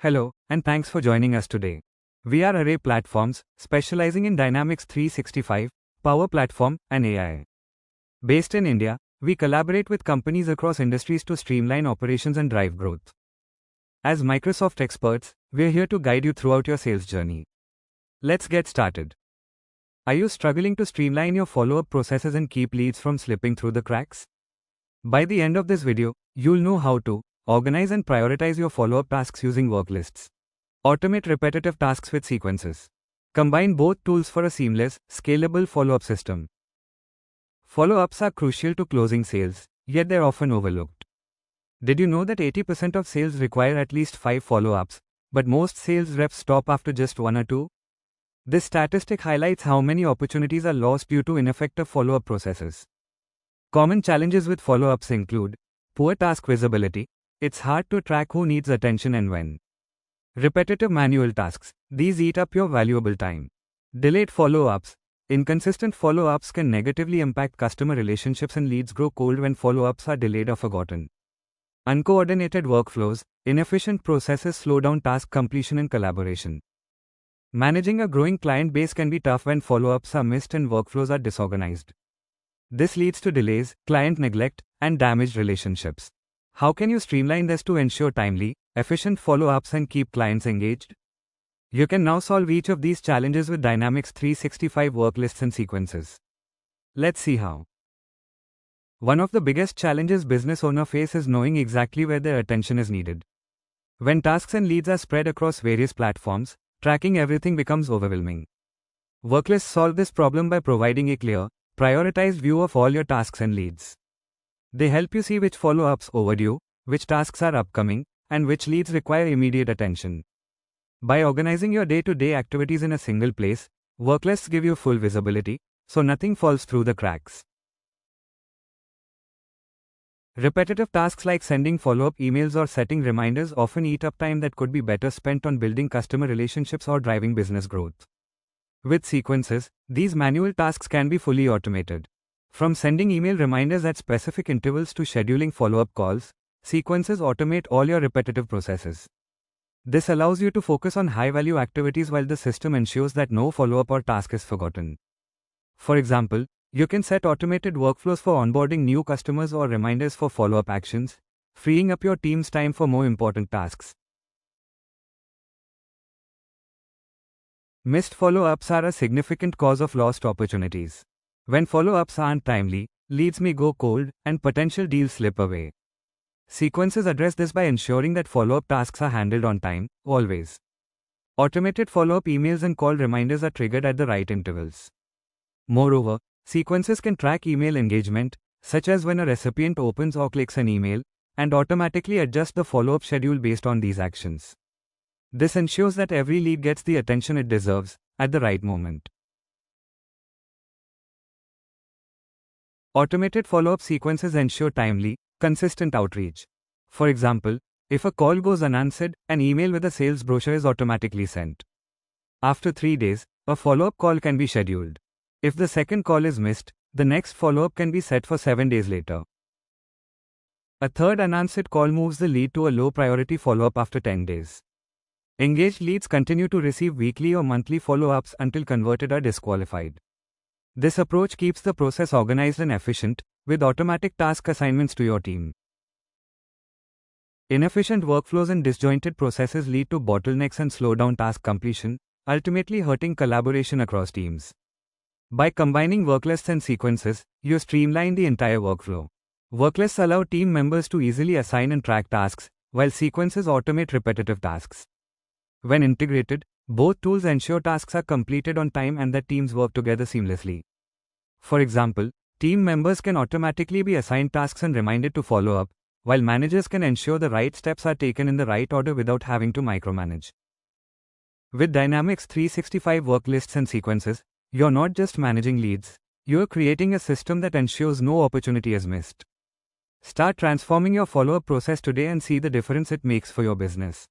Hello, and thanks for joining us today. We are Array Platforms, specializing in Dynamics 365, Power Platform, and AI. Based in India, we collaborate with companies across industries to streamline operations and drive growth. As Microsoft experts, we're here to guide you throughout your sales journey. Let's get started. Are you struggling to streamline your follow-up processes and keep leads from slipping through the cracks? By the end of this video, you'll know how to organize and prioritize your follow-up tasks using worklists. Automate repetitive tasks with sequences. Combine both tools for a seamless, scalable follow-up system. Follow-ups are crucial to closing sales, yet they're often overlooked. Did you know that 80% of sales require at least 5 follow-ups, but most sales reps stop after just 1 or 2? This statistic highlights how many opportunities are lost due to ineffective follow-up processes. Common challenges with follow-ups include poor task visibility. It's hard to track who needs attention and when. Repetitive manual tasks. These eat up your valuable time. Delayed follow-ups. Inconsistent follow-ups can negatively impact customer relationships and leads grow cold when follow-ups are delayed or forgotten. Uncoordinated workflows. Inefficient processes slow down task completion and collaboration. Managing a growing client base can be tough when follow-ups are missed and workflows are disorganized. This leads to delays, client neglect, and damaged relationships. How can you streamline this to ensure timely, efficient follow-ups and keep clients engaged? You can now solve each of these challenges with Dynamics 365 worklists and sequences. Let's see how. One of the biggest challenges business owners face is knowing exactly where their attention is needed. When tasks and leads are spread across various platforms, tracking everything becomes overwhelming. Worklists solve this problem by providing a clear, prioritized view of all your tasks and leads. They help you see which follow-ups overdue, which tasks are upcoming, and which leads require immediate attention. By organizing your day-to-day activities in a single place, worklists give you full visibility, so nothing falls through the cracks. Repetitive tasks like sending follow-up emails or setting reminders often eat up time that could be better spent on building customer relationships or driving business growth. With sequences, these manual tasks can be fully automated. From sending email reminders at specific intervals to scheduling follow-up calls, sequences automate all your repetitive processes. This allows you to focus on high-value activities while the system ensures that no follow-up or task is forgotten. For example, you can set automated workflows for onboarding new customers or reminders for follow-up actions, freeing up your team's time for more important tasks. Missed follow-ups are a significant cause of lost opportunities. When follow-ups aren't timely, leads may go cold, and potential deals slip away. Sequences address this by ensuring that follow-up tasks are handled on time, always. Automated follow-up emails and call reminders are triggered at the right intervals. Moreover, sequences can track email engagement, such as when a recipient opens or clicks an email, and automatically adjust the follow-up schedule based on these actions. This ensures that every lead gets the attention it deserves, at the right moment. Automated follow-up sequences ensure timely, consistent outreach. For example, if a call goes unanswered, an email with a sales brochure is automatically sent. After 3 days, a follow-up call can be scheduled. If the second call is missed, the next follow-up can be set for 7 days later. A third unanswered call moves the lead to a low-priority follow-up after 10 days. Engaged leads continue to receive weekly or monthly follow-ups until converted or disqualified. This approach keeps the process organized and efficient, with automatic task assignments to your team. Inefficient workflows and disjointed processes lead to bottlenecks and slow down task completion, ultimately hurting collaboration across teams. By combining worklists and sequences, you streamline the entire workflow. Worklists allow team members to easily assign and track tasks, while sequences automate repetitive tasks. When integrated, both tools ensure tasks are completed on time and that teams work together seamlessly. For example, team members can automatically be assigned tasks and reminded to follow up, while managers can ensure the right steps are taken in the right order without having to micromanage. With Dynamics 365 worklists and sequences, you're not just managing leads, you're creating a system that ensures no opportunity is missed. Start transforming your follow-up process today and see the difference it makes for your business.